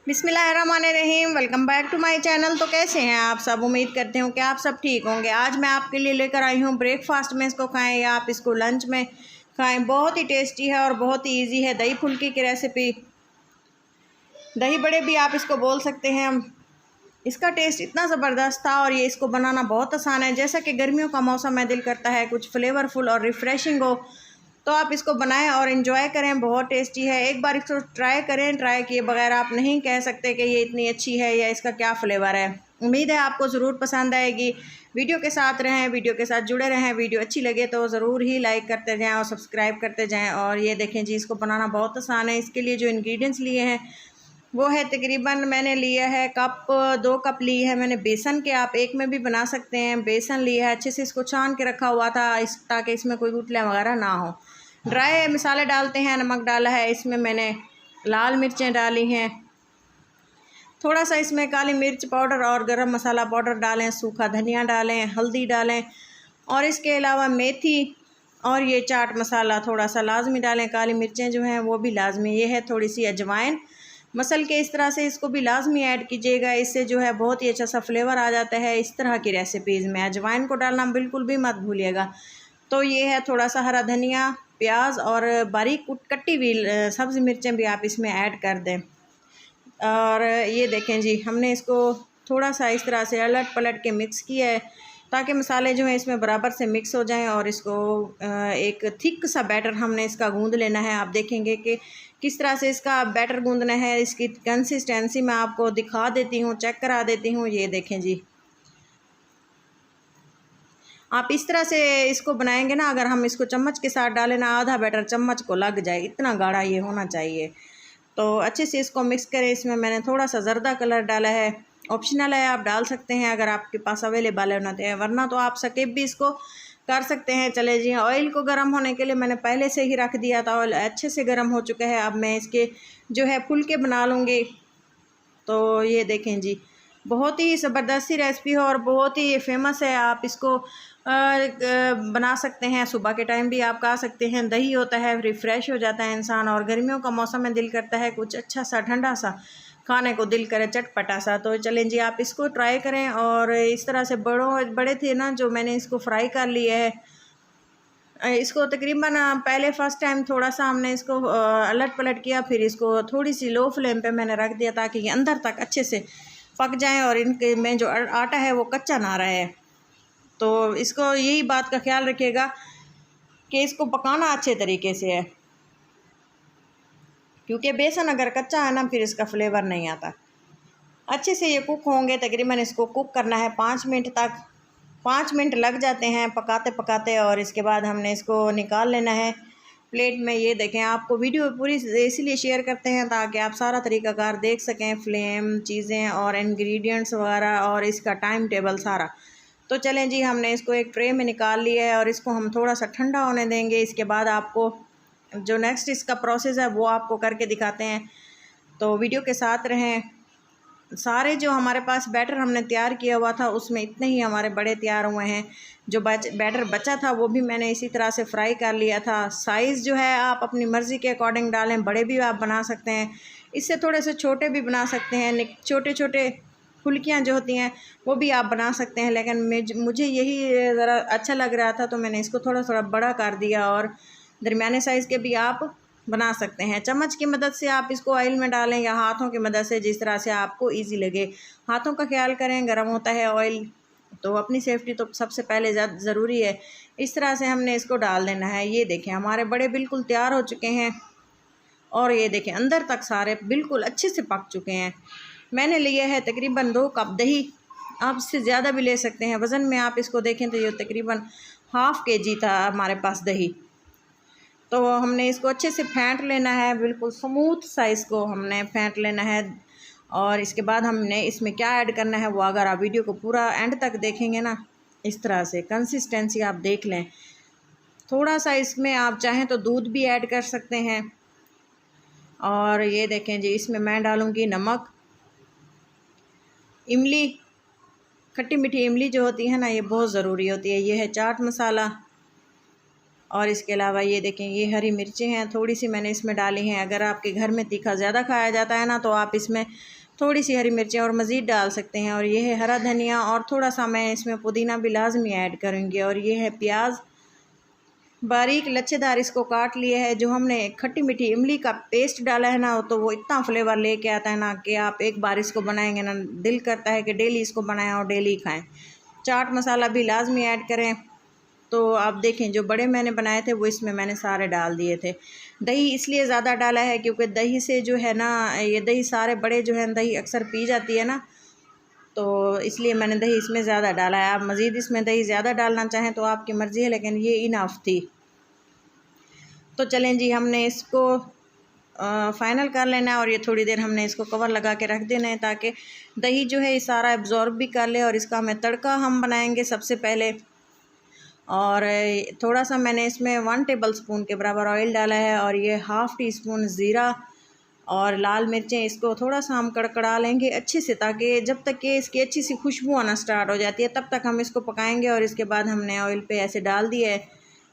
बिस्मिल्लाहिर्रहमानिर्रहीम। Welcome back to my channel. तो कैसे हैं आप सब? उम्मीद करते हूँ कि आप सब ठीक होंगे। आज मैं आपके लिए लेकर आई हूँ ब्रेकफास्ट में इसको खाएं या आप इसको लंच में खाएं। बहुत ही टेस्टी है और बहुत ही इजी है। दही फुल्की की रेसिपी, दही बड़े भी आप इसको बोल सकते हैं। इसका टेस्ट इतना ज़बरदस्त था और ये इसको बनाना बहुत आसान है। जैसा कि गर्मियों का मौसम है, दिल करता है कुछ फ्लेवरफुल और रिफ़्रेशिंग हो, तो आप इसको बनाएं और इन्जॉय करें। बहुत टेस्टी है, एक बार इसको ट्राई करें। ट्राई किए बगैर आप नहीं कह सकते कि ये इतनी अच्छी है या इसका क्या फ्लेवर है। उम्मीद है आपको ज़रूर पसंद आएगी। वीडियो के साथ रहें, वीडियो के साथ जुड़े रहें। वीडियो अच्छी लगे तो ज़रूर ही लाइक करते जाएँ और सब्सक्राइब करते जाएँ। और ये देखें जी, इसको बनाना बहुत आसान है। इसके लिए जो इंग्रेडिएंट्स लिए हैं वो है तकरीबन मैंने लिया है कप, 2 कप ली है मैंने बेसन के। आप एक में भी बना सकते हैं। बेसन लिया है, अच्छे से इसको छान के रखा हुआ था ताकि इसमें कोई गुठलियाँ वगैरह ना हो। ड्राई मसाले डालते हैं, नमक डाला है, इसमें मैंने लाल मिर्चें डाली हैं, थोड़ा सा इसमें काली मिर्च पाउडर और गरम मसाला पाउडर डालें, सूखा धनिया डालें, हल्दी डालें और इसके अलावा मेथी और ये चाट मसाला थोड़ा सा लाजमी डालें। काली मिर्चें जो हैं वो भी लाजमी। ये है थोड़ी सी अजवाइन मसल के, इस तरह से इसको भी लाजमी ऐड कीजिएगा। इससे जो है बहुत ही अच्छा सा फ्लेवर आ जाता है इस तरह की रेसिपीज़ में। अजवाइन को डालना बिल्कुल भी मत भूलिएगा। तो ये है थोड़ा सा हरा धनिया, प्याज और बारीक कटी हुई सब्ज़ मिर्चें भी आप इसमें ऐड कर दें। और ये देखें जी, हमने इसको थोड़ा सा इस तरह से अलट पलट के मिक्स किया है ताकि मसाले जो हैं इसमें बराबर से मिक्स हो जाएं। और इसको एक थिक सा बैटर हमने इसका गूंद लेना है। आप देखेंगे कि किस तरह से इसका बैटर गूंदना है। इसकी कंसिस्टेंसी मैं आपको दिखा देती हूँ, चेक करा देती हूँ। ये देखें जी, आप इस तरह से इसको बनाएंगे ना, अगर हम इसको चम्मच के साथ डालें ना, आधा बैटर चम्मच को लग जाए, इतना गाढ़ा ये होना चाहिए। तो अच्छे से इसको मिक्स करें। इसमें मैंने थोड़ा सा ज़र्दा कलर डाला है, ऑप्शनल है, आप डाल सकते हैं अगर आपके पास अवेलेबल होना है, वरना तो आप स्किप भी इसको कर सकते हैं। चले जी, ऑयल को गर्म होने के लिए मैंने पहले से ही रख दिया था। ऑयल अच्छे से गर्म हो चुका है। अब मैं इसके जो है फुलके बना लूँगी। तो ये देखें जी, बहुत ही ज़बरदस्त रेसिपी है और बहुत ही फेमस है। आप इसको बना सकते हैं, सुबह के टाइम भी आप खा सकते हैं। दही होता है, रिफ़्रेश हो जाता है इंसान, और गर्मियों का मौसम में दिल करता है कुछ अच्छा सा ठंडा सा खाने को, दिल करे चटपटा सा। तो चलें जी, आप इसको ट्राई करें। और इस तरह से बड़े थे ना जो मैंने इसको फ्राई कर लिया है। इसको तकरीबन पहले फ़र्स्ट टाइम थोड़ा सा हमने इसको अलट पलट किया, फिर इसको थोड़ी सी लो फ्लेम पे मैंने रख दिया ताकि ये अंदर तक अच्छे से पक जाएं और इनके में जो आटा है वो कच्चा ना रहे। तो इसको यही बात का ख्याल रखिएगा कि इसको पकाना अच्छे तरीके से है, क्योंकि बेसन अगर कच्चा है ना फिर इसका फ्लेवर नहीं आता। अच्छे से ये कुक होंगे। तकरीबन इसको कुक करना है 5 मिनट तक। 5 मिनट लग जाते हैं पकाते पकाते, और इसके बाद हमने इसको निकाल लेना है प्लेट में। ये देखें, आपको वीडियो पूरी इसीलिए शेयर करते हैं ताकि आप सारा तरीक़ाकार देख सकें, फ्लेम, चीज़ें और इंग्रेडिएंट्स वगैरह और इसका टाइम टेबल सारा। तो चलें जी, हमने इसको एक ट्रे में निकाल लिया है और इसको हम थोड़ा सा ठंडा होने देंगे। इसके बाद आपको जो नेक्स्ट इसका प्रोसेस है वो आपको करके दिखाते हैं। तो वीडियो के साथ रहें। सारे जो हमारे पास बैटर हमने तैयार किया हुआ था उसमें इतने ही हमारे बड़े तैयार हुए हैं। जो बैटर बचा था वो भी मैंने इसी तरह से फ्राई कर लिया था। साइज़ जो है आप अपनी मर्ज़ी के अकॉर्डिंग डालें, बड़े भी आप बना सकते हैं, इससे थोड़े से छोटे भी बना सकते हैं। छोटे छोटे फुल्कियाँ जो होती हैं वो भी आप बना सकते हैं, लेकिन मुझे यही ज़रा अच्छा लग रहा था तो मैंने इसको थोड़ा थोड़ा बड़ा कर दिया। और दरमियाने साइज़ के भी आप बना सकते हैं। चम्मच की मदद से आप इसको ऑयल में डालें या हाथों की मदद से, जिस तरह से आपको इजी लगे। हाथों का ख्याल करें, गर्म होता है ऑयल, तो अपनी सेफ्टी तो सबसे पहले ज़रूरी है। इस तरह से हमने इसको डाल देना है। ये देखें, हमारे बड़े बिल्कुल तैयार हो चुके हैं और ये देखें अंदर तक सारे बिल्कुल अच्छे से पक चुके हैं। मैंने लिया है तकरीबन 2 कप दही, आप इससे ज़्यादा भी ले सकते हैं। वज़न में आप इसको देखें तो ये तकरीबन ½ kg था हमारे पास दही। तो हमने इसको अच्छे से फेंट लेना है, बिल्कुल स्मूथ सा इसको हमने फेंट लेना है। और इसके बाद हमने इसमें क्या ऐड करना है वो अगर आप वीडियो को पूरा एंड तक देखेंगे ना, इस तरह से कंसिस्टेंसी आप देख लें। थोड़ा सा इसमें आप चाहें तो दूध भी ऐड कर सकते हैं। और ये देखें जी, इसमें मैं डालूँगी नमक, इमली, खट्टी मीठी इमली जो होती है ना ये बहुत ज़रूरी होती है। ये है चाट मसाला और इसके अलावा ये देखें, ये हरी मिर्चें हैं, थोड़ी सी मैंने इसमें डाली हैं। अगर आपके घर में तीखा ज़्यादा खाया जाता है ना, तो आप इसमें थोड़ी सी हरी मिर्चें और मज़ीद डाल सकते हैं। और ये है हरा धनिया, और थोड़ा सा मैं इसमें पुदीना भी लाजमी ऐड करूँगी। और ये है प्याज, बारीक लच्छेदार इसको काट लिया है। जो हमने खट्टी मीठी इमली का पेस्ट डाला है ना, तो वो इतना फ्लेवर लेके आता है ना कि आप एक बार इसको बनाएंगे ना, दिल करता है कि डेली इसको बनाएं और डेली खाएं। चाट मसाला भी लाजमी ऐड करें। तो आप देखें, जो बड़े मैंने बनाए थे वो इसमें मैंने सारे डाल दिए थे। दही इसलिए ज़्यादा डाला है क्योंकि दही से जो है ना, ये दही सारे बड़े जो है दही अक्सर पी जाती है ना, तो इसलिए मैंने दही इसमें ज़्यादा डाला है। आप मज़ीद इसमें दही ज़्यादा डालना चाहें तो आपकी मर्ज़ी है, लेकिन ये इनफ थी। तो चलें जी, हमने इसको फ़ाइनल कर लेना है। और ये थोड़ी देर हमने इसको कवर लगा के रख देना है ताकि दही जो है ये सारा एब्ज़ॉर्ब भी कर ले। और इसका हमें तड़का हम बनाएंगे सबसे पहले। और थोड़ा सा मैंने इसमें 1 टेबल स्पून के बराबर ऑयल डाला है। और ये हाफ़ टी स्पून ज़ीरा और लाल मिर्चें, इसको थोड़ा सा हम कड़कड़ा लेंगे अच्छे से, ताकि जब तक कि इसकी अच्छी सी खुशबू आना स्टार्ट हो जाती है तब तक हम इसको पकाएंगे। और इसके बाद हमने ऑयल पे ऐसे डाल दिया है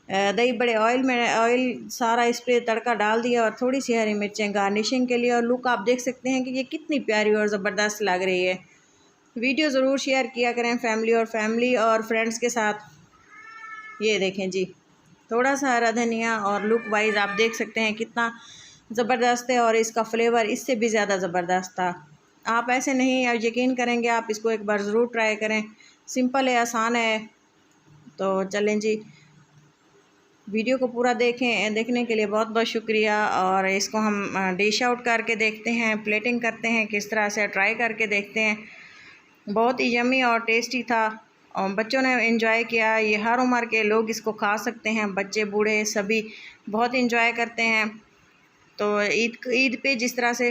दही बड़े ऑयल में, ऑयल सारा इस पर तड़का डाल दिया। और थोड़ी सी हरी मिर्चें गार्निशिंग के लिए। और लुक आप देख सकते हैं कि ये कितनी प्यारी और ज़बरदस्त लग रही है। वीडियो ज़रूर शेयर किया करें फैमिली और फ्रेंड्स के साथ। ये देखें जी, थोड़ा सा हरा धनिया, और लुक वाइज आप देख सकते हैं कितना ज़बरदस्त है। और इसका फ्लेवर इससे भी ज़्यादा ज़बरदस्त था। आप ऐसे नहीं यकीन करेंगे, आप इसको एक बार ज़रूर ट्राई करें। सिंपल है, आसान है। तो चलें जी, वीडियो को पूरा देखें। देखने के लिए बहुत बहुत शुक्रिया। और इसको हम डिश आउट करके देखते हैं, प्लेटिंग करते हैं किस तरह से, ट्राई करके देखते हैं। बहुत ही यम्मी और टेस्टी था और बच्चों ने एंजॉय किया। ये हर उम्र के लोग इसको खा सकते हैं, बच्चे बूढ़े सभी बहुत एंजॉय करते हैं। तो ईद पे जिस तरह से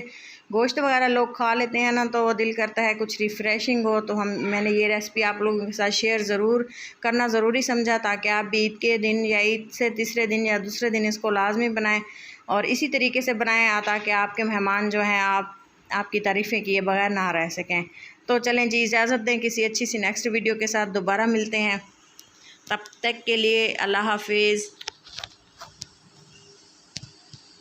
गोश्त वगैरह लोग खा लेते हैं ना, तो दिल करता है कुछ रिफ़्रेशिंग हो। तो मैंने ये रेसिपी आप लोगों के साथ शेयर ज़रूर करना ज़रूरी समझा, ताकि आप भी ईद के दिन या ईद से तीसरे दिन या दूसरे दिन इसको लाजमी बनाएं। और इसी तरीके से बनाएं ताकि आपके मेहमान जो हैं आपकी तारीफ़ें किए बगैर ना रह सकें। तो चलें जी, इजाज़त दें, किसी अच्छी सी नेक्स्ट वीडियो के साथ दोबारा मिलते हैं। तब तक के लिए अल्लाह हाफिज़।